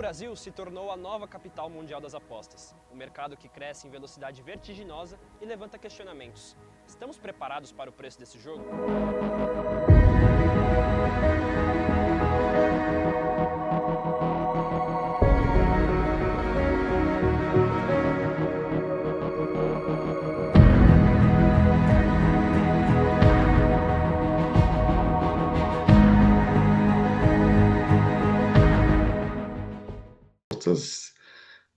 Brasil se tornou a nova capital mundial das apostas, um mercado que cresce em velocidade vertiginosa e levanta questionamentos. Estamos preparados para o preço desse jogo?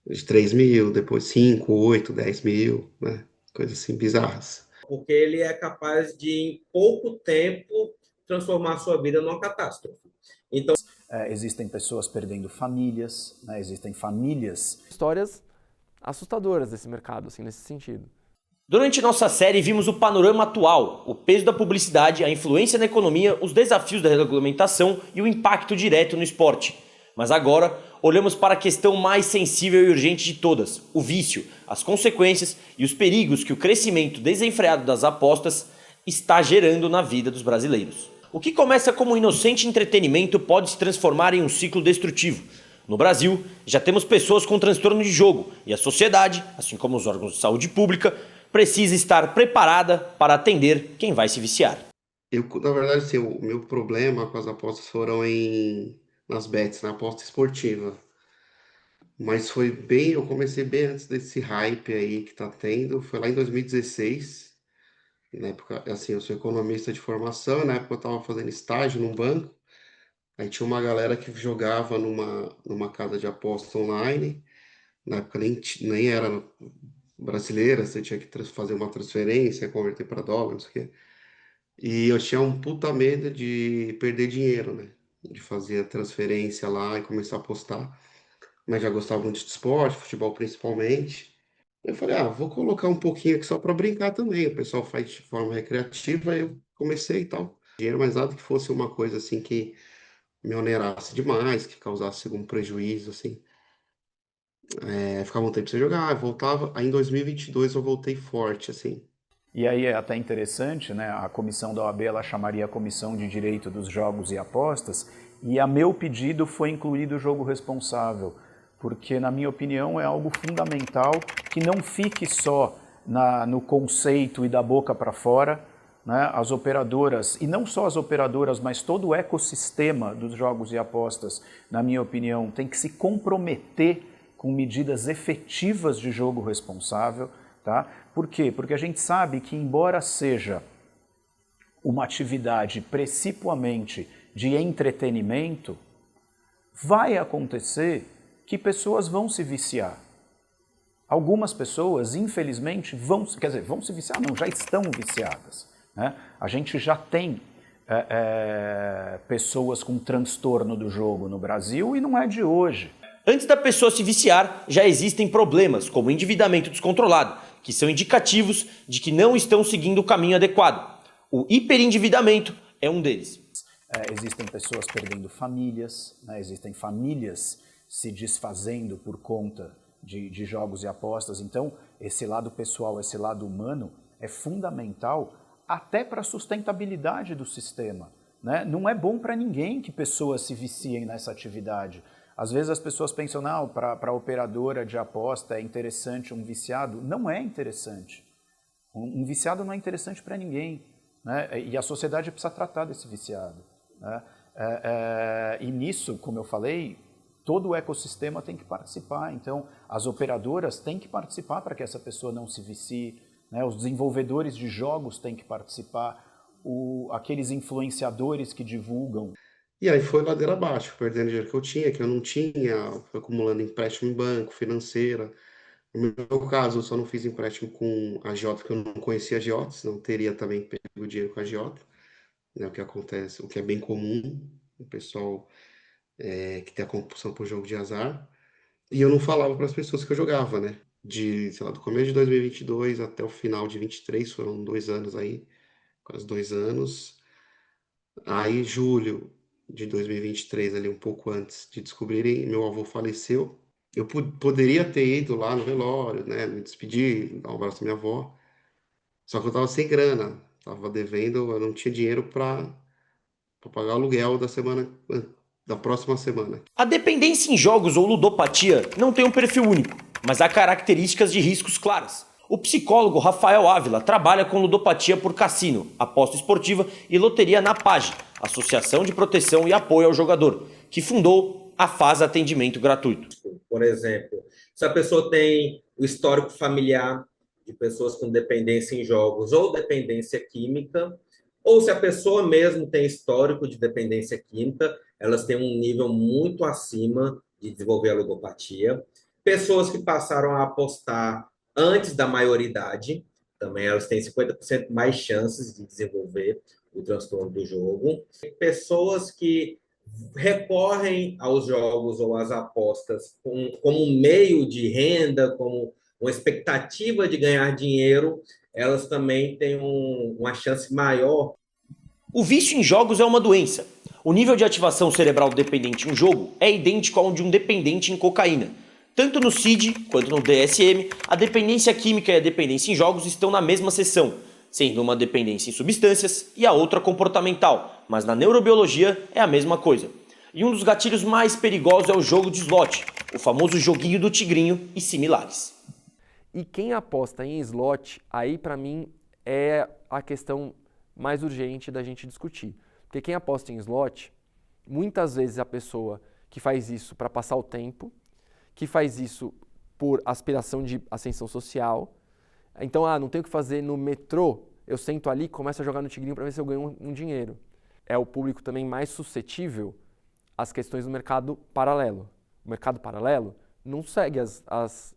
De 3 mil, depois 5, 8, 10 mil, né? Coisas assim bizarras. Porque ele é capaz de, em pouco tempo, transformar a sua vida numa catástrofe. Então, existem pessoas perdendo famílias, né? Existem famílias. Histórias assustadoras desse mercado, assim, nesse sentido. Durante nossa série vimos o panorama atual, o peso da publicidade, a influência na economia, os desafios da regulamentação e o impacto direto no esporte. Mas agora, olhamos para a questão mais sensível e urgente de todas, o vício, as consequências e os perigos que o crescimento desenfreado das apostas está gerando na vida dos brasileiros. O que começa como um inocente entretenimento pode se transformar em um ciclo destrutivo. No Brasil, já temos pessoas com transtorno de jogo e a sociedade, assim como os órgãos de saúde pública, precisa estar preparada para atender quem vai se viciar. Na verdade, assim, o meu problema com as apostas foram nas bets, na aposta esportiva. Mas eu comecei bem antes desse hype aí que tá tendo, foi lá em 2016. Na época, assim, eu sou economista de formação, e na época eu tava fazendo estágio num banco. Aí tinha uma galera que jogava numa casa de aposta online. Na época nem era brasileira, você tinha que fazer uma transferência, converter para dólar, não sei o quê. E eu tinha um puta medo de perder dinheiro, né? De fazer a transferência lá e começar a apostar. Mas já gostava muito de esporte, futebol principalmente. Eu falei, vou colocar um pouquinho aqui só para brincar também. O pessoal faz de forma recreativa, aí eu comecei e tal. Dinheiro, mas nada que fosse uma coisa assim que me onerasse demais, que causasse algum prejuízo, assim. Ficava um tempo sem jogar, voltava. Aí em 2022 eu voltei forte, assim. E aí é até interessante, né? A comissão da OAB ela chamaria a Comissão de Direito dos Jogos e Apostas, e a meu pedido foi incluído o jogo responsável, porque na minha opinião é algo fundamental que não fique só no conceito e da boca para fora, né? As operadoras, e não só as operadoras, mas todo o ecossistema dos jogos e apostas, na minha opinião, tem que se comprometer com medidas efetivas de jogo responsável. Tá? Por quê? Porque a gente sabe que, embora seja uma atividade principalmente de entretenimento, vai acontecer que pessoas vão se viciar. Algumas pessoas, infelizmente, vão se viciar, não, já estão viciadas. Né? A gente já tem pessoas com transtorno do jogo no Brasil e não é de hoje. Antes da pessoa se viciar, já existem problemas, como endividamento descontrolado, que são indicativos de que não estão seguindo o caminho adequado. O hiperendividamento é um deles. Existem pessoas perdendo famílias, né? Existem famílias se desfazendo por conta de jogos e apostas. Então, esse lado pessoal, esse lado humano é fundamental até para a sustentabilidade do sistema. Né? Não é bom para ninguém que pessoas se viciem nessa atividade. Às vezes as pessoas pensam, não, para a operadora de aposta é interessante um viciado. Não é interessante. Um viciado não é interessante para ninguém. Né? E a sociedade precisa tratar desse viciado. Né? E nisso, como eu falei, todo o ecossistema tem que participar. Então, as operadoras têm que participar para que essa pessoa não se vicie. Né? Os desenvolvedores de jogos têm que participar. Aqueles influenciadores que divulgam. E aí foi ladeira abaixo, perdendo dinheiro que eu não tinha, fui acumulando empréstimo em banco, financeira. No meu caso, eu só não fiz empréstimo com agiota, porque eu não conhecia agiota, senão teria também pego dinheiro com agiota, né, o que acontece, o que é bem comum, o pessoal que tem a compulsão por jogo de azar. E eu não falava para as pessoas que eu jogava, né? Sei lá, do começo de 2022 até o final de 23, foram 2 anos aí, quase 2 anos. Aí, julho de 2023, ali um pouco antes de descobrirem, meu avô faleceu. Eu poderia ter ido lá no velório, né, me despedir, dar um abraço à minha avó. Só que eu tava sem grana, tava devendo, eu não tinha dinheiro para pagar o aluguel da semana da próxima semana. A dependência em jogos ou ludopatia não tem um perfil único, mas há características de riscos claras. O psicólogo Rafael Ávila trabalha com ludopatia por cassino, aposta esportiva e loteria na PAGE, Associação de Proteção e Apoio ao Jogador, que fundou a Faz Atendimento Gratuito. Por exemplo, se a pessoa tem o histórico familiar de pessoas com dependência em jogos ou dependência química, ou se a pessoa mesmo tem histórico de dependência química, elas têm um nível muito acima de desenvolver a ludopatia. Pessoas que passaram a apostar antes da maioridade, também elas têm 50% mais chances de desenvolver o transtorno do jogo. Pessoas que recorrem aos jogos ou às apostas como meio de renda, como uma expectativa de ganhar dinheiro, elas também têm uma chance maior. O vício em jogos é uma doença. O nível de ativação cerebral do dependente em um jogo é idêntico ao de um dependente em cocaína. Tanto no CID quanto no DSM, a dependência química e a dependência em jogos estão na mesma seção, sendo uma dependência em substâncias e a outra comportamental, mas na neurobiologia é a mesma coisa. E um dos gatilhos mais perigosos é o jogo de slot, o famoso joguinho do tigrinho e similares. E quem aposta em slot, aí para mim é a questão mais urgente da gente discutir. Porque quem aposta em slot, muitas vezes a pessoa que faz isso para passar o tempo, que faz isso por aspiração de ascensão social. Então, não tenho o que fazer no metrô, eu sento ali e começo a jogar no tigrinho para ver se eu ganho um dinheiro. É o público também mais suscetível às questões do mercado paralelo. O mercado paralelo não segue as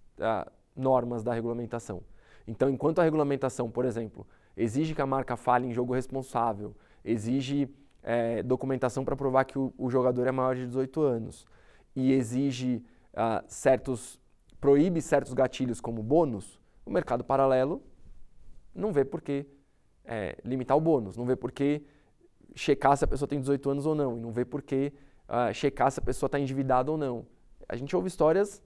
normas da regulamentação. Então, enquanto a regulamentação, por exemplo, exige que a marca fale em jogo responsável, exige documentação para provar que o jogador é maior de 18 anos e exige proíbe certos gatilhos como bônus, o mercado paralelo não vê por que limitar o bônus, não vê por que checar se a pessoa tem 18 anos ou não, e não vê por que checar se a pessoa está endividada ou não. A gente ouve histórias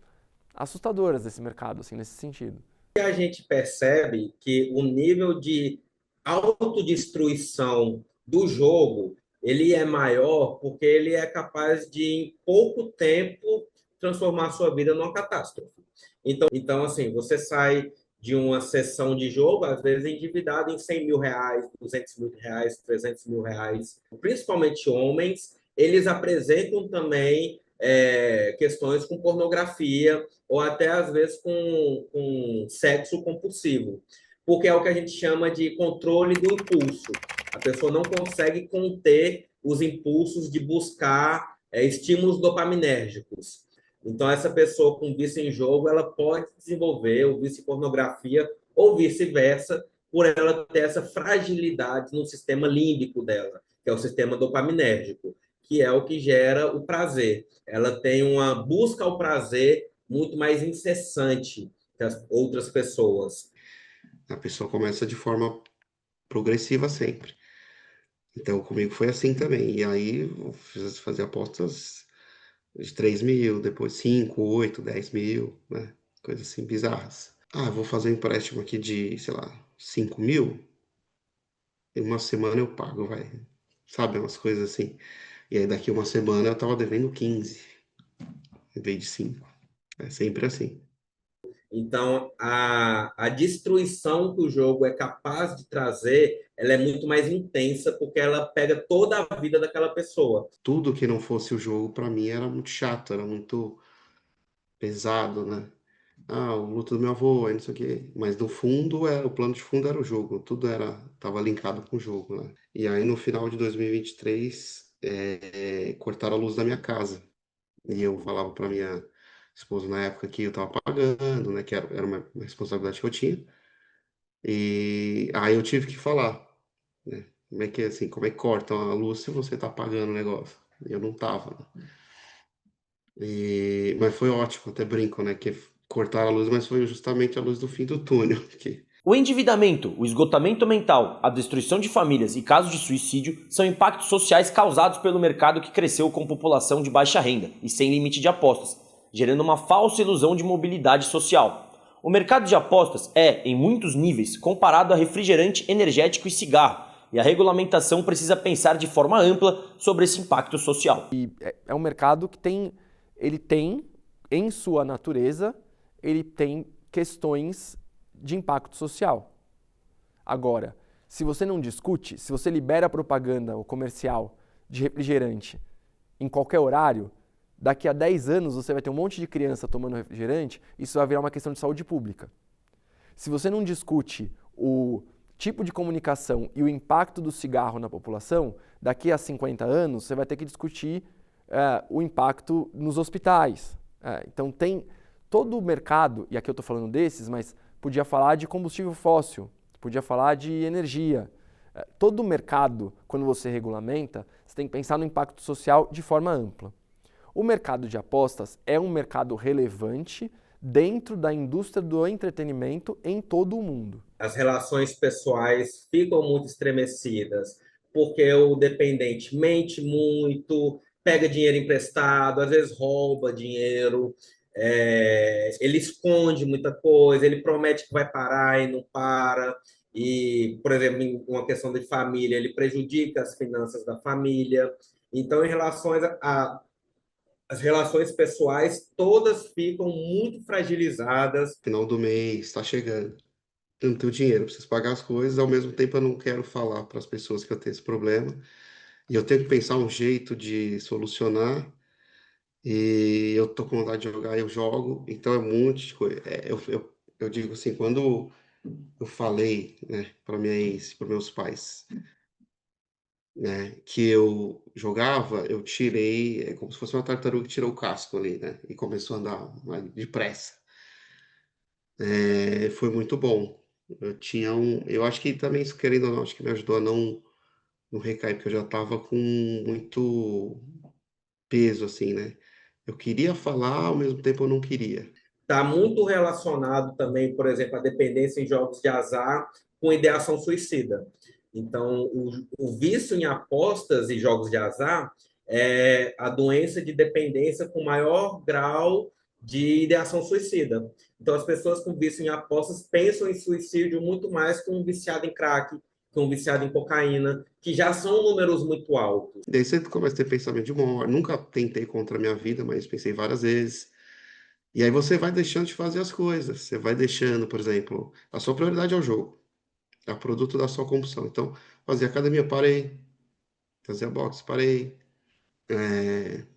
assustadoras desse mercado, assim, nesse sentido. E a gente percebe que o nível de autodestruição do jogo, ele é maior porque ele é capaz de, em pouco tempo, transformar a sua vida numa catástrofe. Então, assim, você sai de uma sessão de jogo, às vezes endividado em 100 mil reais, 200 mil reais, 300 mil reais. Principalmente homens, eles apresentam também questões com pornografia ou até, às vezes, com sexo compulsivo, porque é o que a gente chama de controle do impulso. A pessoa não consegue conter os impulsos de buscar estímulos dopaminérgicos. Então, essa pessoa com vício em jogo, ela pode desenvolver o vício em pornografia ou vice-versa, por ela ter essa fragilidade no sistema límbico dela, que é o sistema dopaminérgico, que é o que gera o prazer. Ela tem uma busca ao prazer muito mais incessante que as outras pessoas. A pessoa começa de forma progressiva sempre. Então, comigo foi assim também. E aí, eu fazia apostas de 3 mil, depois 5, 8, 10 mil, né? Coisas assim bizarras. Vou fazer um empréstimo aqui de, sei lá, 5 mil. Em uma semana eu pago, vai. Sabe, umas coisas assim. E aí, daqui uma semana eu tava devendo 15, em vez de 5. É sempre assim. Então, a destruição que o jogo é capaz de trazer, ela é muito mais intensa, porque ela pega toda a vida daquela pessoa. Tudo que não fosse o jogo, para mim, era muito chato, era muito pesado, né? O luto do meu avô, não sei o quê. Mas no fundo, o plano de fundo era o jogo, tudo tava linkado com o jogo, né? E aí, no final de 2023, cortaram a luz da minha casa. E eu falava para minha esposa na época que eu tava pagando, né? Que era uma responsabilidade que eu tinha. E aí eu tive que falar, né? Como é que cortam a luz se você tá pagando o negócio? Eu não tava, né? Mas foi ótimo, até brinco, né? Que cortaram a luz, mas foi justamente a luz do fim do túnel. O endividamento, o esgotamento mental, a destruição de famílias e casos de suicídio são impactos sociais causados pelo mercado que cresceu com população de baixa renda e sem limite de apostas, gerando uma falsa ilusão de mobilidade social. O mercado de apostas é, em muitos níveis, comparado a refrigerante energético e cigarro, e a regulamentação precisa pensar de forma ampla sobre esse impacto social. É um mercado que ele tem, em sua natureza, ele tem questões de impacto social. Agora, se você não discute, se você libera propaganda ou comercial de refrigerante em qualquer horário, daqui a 10 anos você vai ter um monte de criança tomando refrigerante, isso vai virar uma questão de saúde pública. Se você não discute o tipo de comunicação e o impacto do cigarro na população, daqui a 50 anos você vai ter que discutir o impacto nos hospitais. Então tem todo o mercado, e aqui eu estou falando desses, mas podia falar de combustível fóssil, podia falar de energia. Todo o mercado, quando você regulamenta, você tem que pensar no impacto social de forma ampla. O mercado de apostas é um mercado relevante dentro da indústria do entretenimento em todo o mundo. As relações pessoais ficam muito estremecidas, porque o dependente mente muito, pega dinheiro emprestado, às vezes rouba dinheiro, ele esconde muita coisa, ele promete que vai parar e não para. E, por exemplo, em uma questão de família, ele prejudica as finanças da família. Então, em relação as relações pessoais, todas ficam muito fragilizadas. Final do mês, está chegando. Eu não tenho dinheiro, preciso pagar as coisas, ao mesmo tempo eu não quero falar para as pessoas que eu tenho esse problema. E eu tenho que pensar um jeito de solucionar. E eu tô com vontade de jogar, eu jogo. Então é um monte de coisa. Eu digo assim, quando eu falei, né, para minha ex, para meus pais, né, que eu jogava, eu tirei, é como se fosse uma tartaruga que tirou o casco ali, né, e começou a andar mais depressa. Foi muito bom. Eu acho que também, isso querendo ou não, acho que me ajudou a não recair, porque eu já estava com muito peso, assim, né. Eu queria falar, ao mesmo tempo eu não queria. Está muito relacionado também, por exemplo, a dependência em jogos de azar com ideação suicida. Então, o vício em apostas e jogos de azar é a doença de dependência com maior grau de ideação suicida. Então, as pessoas com vício em apostas pensam em suicídio muito mais que um viciado em crack, que um viciado em cocaína, que já são números muito altos. Daí você começa a ter pensamento de morte. Nunca tentei contra a minha vida, mas pensei várias vezes. E aí você vai deixando de fazer as coisas. Você vai deixando, por exemplo, a sua prioridade é o jogo, é o produto da sua compulsão. Então, fazer academia, parei. Fazer boxe, parei.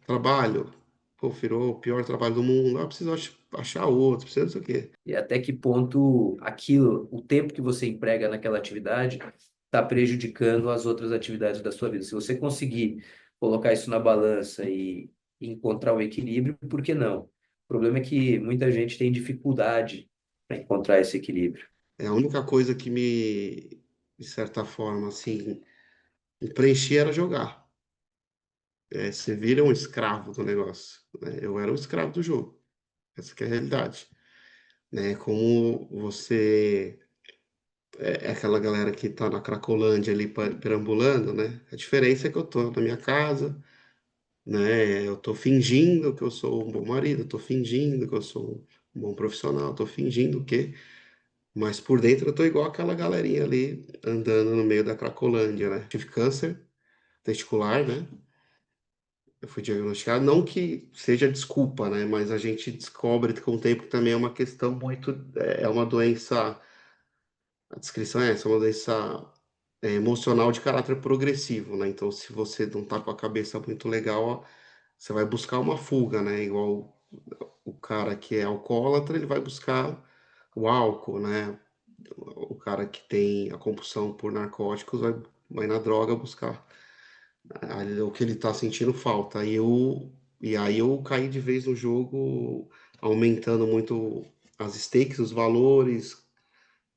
Trabalho, pô, virou o pior trabalho do mundo. Preciso achar outro, preciso não sei o quê. E até que ponto aquilo, o tempo que você emprega naquela atividade, está prejudicando as outras atividades da sua vida. Se você conseguir colocar isso na balança e encontrar o equilíbrio, por que não? O problema é que muita gente tem dificuldade para encontrar esse equilíbrio. É a única coisa que de certa forma, assim, me preenchia era jogar. Você vira um escravo do negócio, né? Eu era um escravo do jogo. Essa que é a realidade, né? Como você é aquela galera que tá na Cracolândia ali perambulando, né? A diferença é que eu tô na minha casa, né? Eu tô fingindo que eu sou um bom marido, eu tô fingindo que eu sou um bom profissional, eu tô fingindo que, mas por dentro eu tô igual aquela galerinha ali andando no meio da Cracolândia, né? Tive câncer testicular, né? Eu fui diagnosticado, não que seja desculpa, né? Mas a gente descobre com o tempo que também é uma questão muito, é uma doença, a descrição é essa, uma doença emocional de caráter progressivo, né? Então, se você não tá com a cabeça muito legal, ó, você vai buscar uma fuga, né? Igual o cara que é alcoólatra, ele vai buscar o álcool, né? O cara que tem a compulsão por narcóticos vai na droga buscar o que ele tá sentindo falta. E aí eu caí de vez no jogo, aumentando muito as stakes, os valores,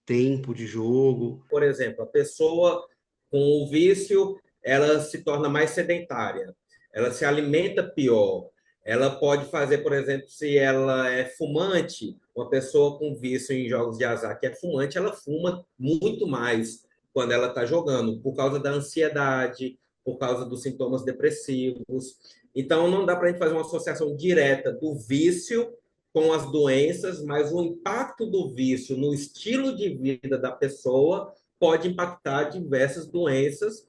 tempo de jogo. Por exemplo, a pessoa com o vício, ela se torna mais sedentária, ela se alimenta pior. Ela pode fazer, por exemplo, se ela é fumante, uma pessoa com vício em jogos de azar que é fumante, ela fuma muito mais quando ela está jogando, por causa da ansiedade, por causa dos sintomas depressivos. Então, não dá para a gente fazer uma associação direta do vício com as doenças, mas o impacto do vício no estilo de vida da pessoa pode impactar diversas doenças.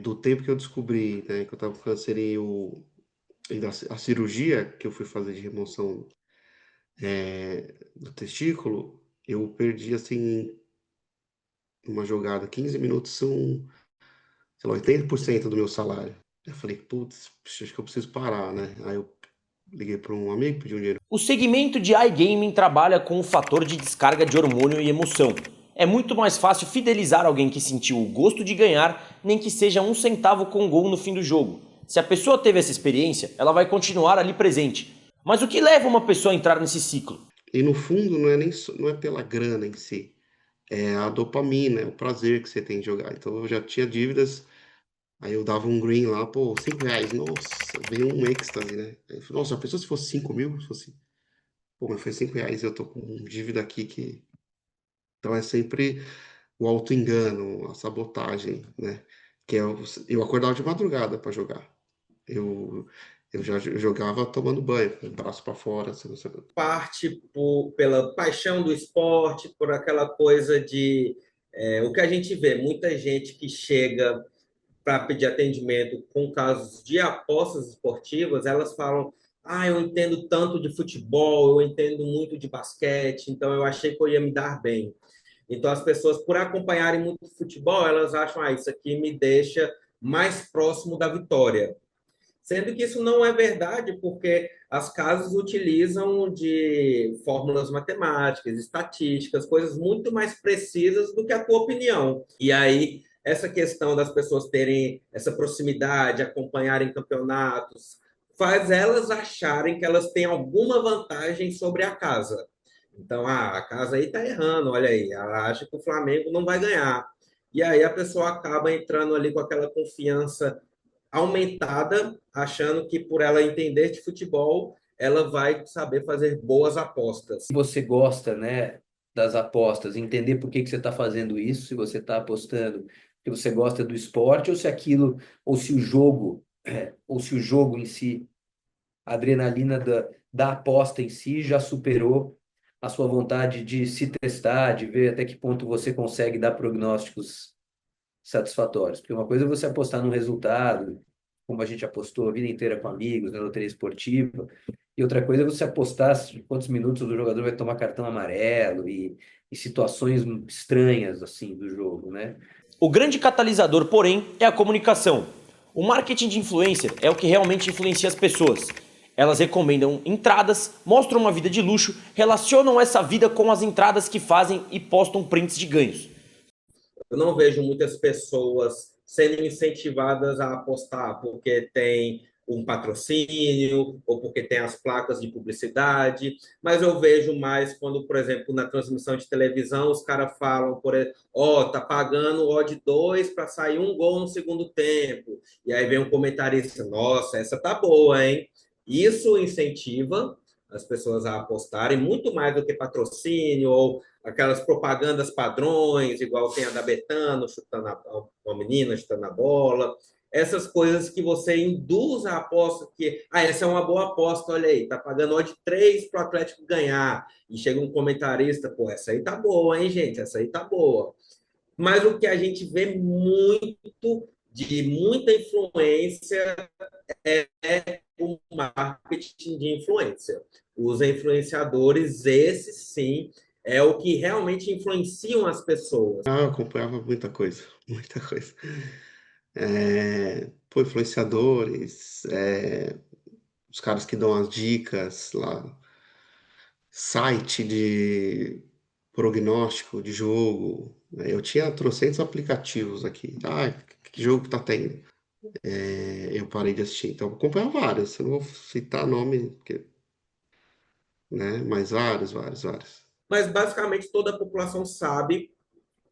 Do tempo que eu descobri, né, que eu tava com câncer a cirurgia que eu fui fazer de remoção do testículo, eu perdi, assim, uma jogada, 15 minutos são, sei lá, 80% do meu salário. Eu falei, putz, acho que eu preciso parar, né? Aí eu liguei para um amigo, pedi um dinheiro. O segmento de iGaming trabalha com o fator de descarga de hormônio e emoção. É muito mais fácil fidelizar alguém que sentiu o gosto de ganhar, nem que seja 1 centavo com gol no fim do jogo. Se a pessoa teve essa experiência, ela vai continuar ali presente. Mas o que leva uma pessoa a entrar nesse ciclo? E no fundo não é pela grana em si, é a dopamina, é o prazer que você tem de jogar. Então eu já tinha dívidas, aí eu dava um green lá, pô, R$ 5, nossa, veio um êxtase, né? Aí eu falei, nossa, a pessoa se fosse 5.000, se fosse, pô, mas foi R$ 5, eu tô com dívida aqui que... Então é sempre o auto-engano, a sabotagem, né? Que eu acordava de madrugada para jogar. Eu, eu já jogava tomando banho, com o braço para fora. Parte pela paixão do esporte, por aquela coisa de... o que a gente vê, muita gente que chega para pedir atendimento com casos de apostas esportivas, elas falam: ah, eu entendo tanto de futebol, eu entendo muito de basquete, então eu achei que eu ia me dar bem. Então, as pessoas, por acompanharem muito futebol, elas acham: ah, isso aqui me deixa mais próximo da vitória. Sendo que isso não é verdade, porque as casas utilizam de fórmulas matemáticas, estatísticas, coisas muito mais precisas do que a tua opinião. E aí, essa questão das pessoas terem essa proximidade, acompanharem campeonatos, faz elas acharem que elas têm alguma vantagem sobre a casa. Então, a casa aí está errando, olha aí, ela acha que o Flamengo não vai ganhar. E aí a pessoa acaba entrando ali com aquela confiança aumentada, achando que por ela entender de futebol, ela vai saber fazer boas apostas. Se você gosta, né, das apostas, entender por que você está fazendo isso, se você está apostando porque você gosta do esporte, ou se aquilo, ou se o jogo em si, a adrenalina da aposta em si já superou a sua vontade de se testar, de ver até que ponto você consegue dar prognósticos satisfatórios. Porque uma coisa é você apostar num resultado, como a gente apostou a vida inteira com amigos, na loteria esportiva, e outra coisa é você apostar quantos minutos o jogador vai tomar cartão amarelo e situações estranhas assim do jogo, né? O grande catalisador, porém, é a comunicação. O marketing de influencer é o que realmente influencia as pessoas. Elas recomendam entradas, mostram uma vida de luxo, relacionam essa vida com as entradas que fazem e postam prints de ganhos. Eu não vejo muitas pessoas sendo incentivadas a apostar porque tem um patrocínio ou porque tem as placas de publicidade, mas eu vejo mais quando, por exemplo, na transmissão de televisão, os caras falam, tá pagando odd 2 para sair um gol no segundo tempo. E aí vem um comentarista: nossa, essa tá boa, hein? Isso incentiva as pessoas a apostarem muito mais do que patrocínio ou aquelas propagandas padrões, igual tem a da Betano, chutando a menina, chutando a bola. Essas coisas que você induz a aposta, que essa é uma boa aposta, olha aí, tá pagando odd 3 para o Atlético ganhar. E chega um comentarista: pô, essa aí tá boa, hein, gente? Essa aí tá boa. Mas o que a gente vê muito, de muita influência, é o marketing de influência. Os influenciadores, esses sim, é o que realmente influenciam as pessoas. Eu acompanhava muita coisa, muita coisa. Influenciadores, os caras que dão as dicas lá, site de prognóstico de jogo. Eu tinha trocentos aplicativos aqui. Que jogo que tá tendo? Eu parei de assistir. Então, eu acompanhava vários. Eu não vou citar nome, porque, né? Mas vários, vários, vários. Mas, basicamente, toda a população sabe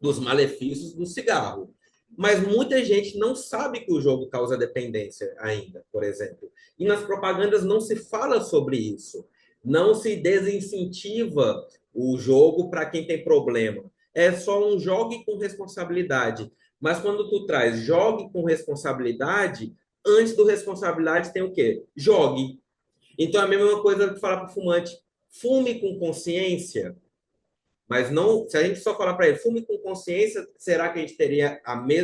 dos malefícios do cigarro. Mas muita gente não sabe que o jogo causa dependência ainda, por exemplo. E nas propagandas não se fala sobre isso. Não se desincentiva o jogo para quem tem problema. É só um jogue com responsabilidade. Mas quando tu traz jogue com responsabilidade, antes do responsabilidade tem o quê? Jogue. Então é a mesma coisa que falar para o fumante: fume com consciência. Mas não, se a gente só falar para ele, fume com consciência, será que a gente teria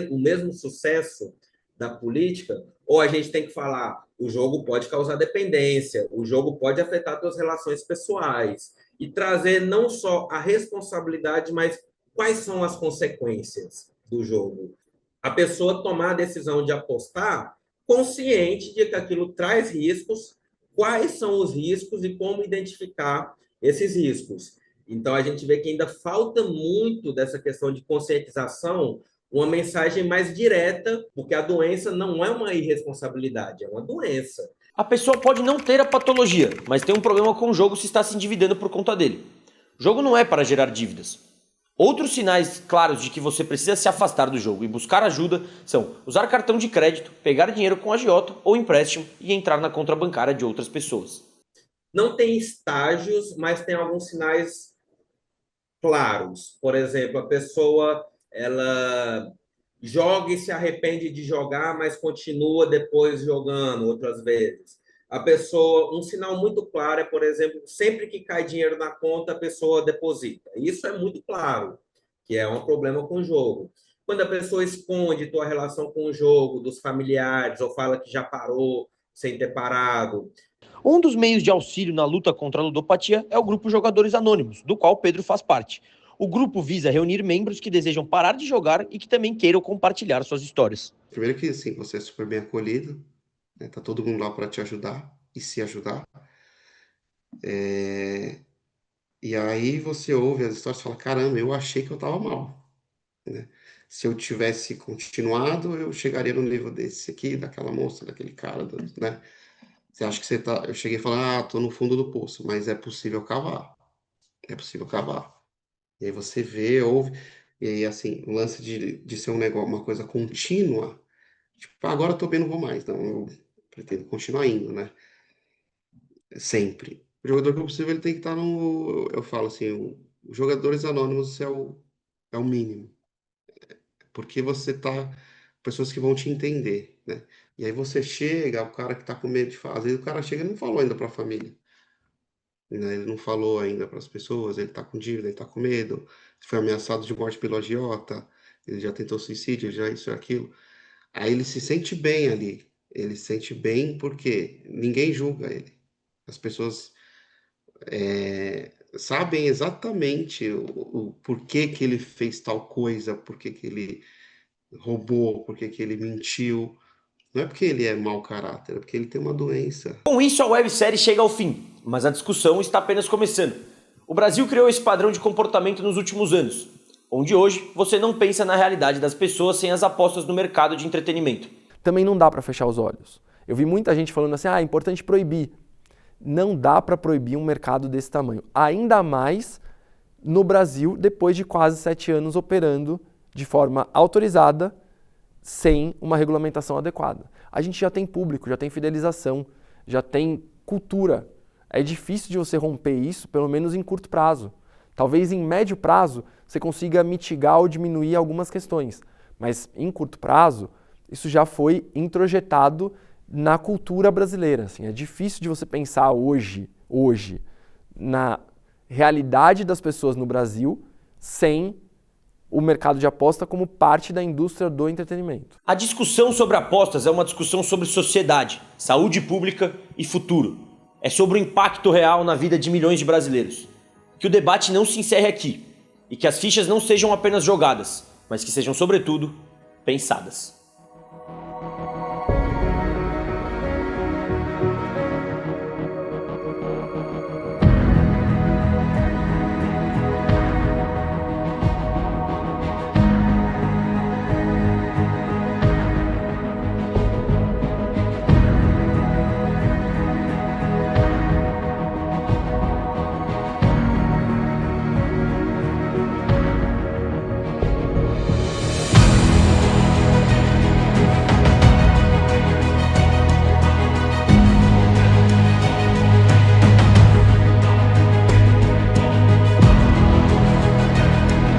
o mesmo sucesso da política? Ou a gente tem que falar, o jogo pode causar dependência, o jogo pode afetar suas relações pessoais, e trazer não só a responsabilidade, mas quais são as consequências do jogo. A pessoa tomar a decisão de apostar consciente de que aquilo traz riscos, quais são os riscos e como identificar esses riscos. Então, a gente vê que ainda falta muito dessa questão de conscientização, uma mensagem mais direta, porque a doença não é uma irresponsabilidade, é uma doença. A pessoa pode não ter a patologia, mas tem um problema com o jogo se está se endividando por conta dele. O jogo não é para gerar dívidas. Outros sinais claros de que você precisa se afastar do jogo e buscar ajuda são usar cartão de crédito, pegar dinheiro com agiota ou empréstimo e entrar na conta bancária de outras pessoas. Não tem estágios, mas tem alguns sinais claros. Por exemplo, a pessoa ela joga e se arrepende de jogar, mas continua depois jogando outras vezes. A pessoa, um sinal muito claro é, por exemplo, sempre que cai dinheiro na conta, a pessoa deposita. Isso é muito claro, que é um problema com o jogo. Quando a pessoa esconde tua relação com o jogo, dos familiares, ou fala que já parou sem ter parado. Um dos meios de auxílio na luta contra a ludopatia é o grupo Jogadores Anônimos, do qual Pedro faz parte. O grupo visa reunir membros que desejam parar de jogar e que também queiram compartilhar suas histórias. Primeiro que, assim, você é super bem acolhido, né? Tá todo mundo lá para te ajudar e se ajudar. E aí você ouve as histórias e fala, caramba, eu achei que eu estava mal, né? Se eu tivesse continuado, eu chegaria no nível desse aqui, daquela moça, daquele cara, né? Você acha que você tá... Eu cheguei a falar, tô no fundo do poço, mas é possível cavar. É possível cavar. E aí você vê, ouve, e aí, assim, o lance de ser um negócio, uma coisa contínua, tipo, agora eu tô bem, não vou mais, não, eu pretendo continuar indo, né? Sempre. O jogador compulsivo, ele tem que estar no, eu falo assim, os jogadores anônimos é o mínimo, porque você tá, pessoas que vão te entender, né? E aí você chega, o cara que tá com medo de fazer, às vezes o cara chega e não falou ainda para a família, né? Ele não falou ainda para as pessoas, ele tá com dívida, ele tá com medo, foi ameaçado de morte pelo agiota, ele já tentou suicídio, já isso e aquilo. Aí ele se sente bem ali, ele se sente bem porque ninguém julga ele. As pessoas sabem exatamente o porquê que ele fez tal coisa, porquê que ele roubou, porquê que ele mentiu. Não é porque ele é mau caráter, é porque ele tem uma doença. Com isso, a websérie chega ao fim, mas a discussão está apenas começando. O Brasil criou esse padrão de comportamento nos últimos anos, onde hoje você não pensa na realidade das pessoas sem as apostas no mercado de entretenimento. Também não dá para fechar os olhos. Eu vi muita gente falando assim, é importante proibir. Não dá para proibir um mercado desse tamanho. Ainda mais no Brasil, depois de quase 7 anos operando de forma autorizada, sem uma regulamentação adequada. A gente já tem público, já tem fidelização, já tem cultura. É difícil de você romper isso, pelo menos em curto prazo. Talvez em médio prazo você consiga mitigar ou diminuir algumas questões, mas em curto prazo isso já foi introjetado na cultura brasileira. Assim, é difícil de você pensar hoje na realidade das pessoas no Brasil sem o mercado de aposta como parte da indústria do entretenimento. A discussão sobre apostas é uma discussão sobre sociedade, saúde pública e futuro. É sobre o impacto real na vida de milhões de brasileiros. Que o debate não se encerre aqui e que as fichas não sejam apenas jogadas, mas que sejam, sobretudo, pensadas.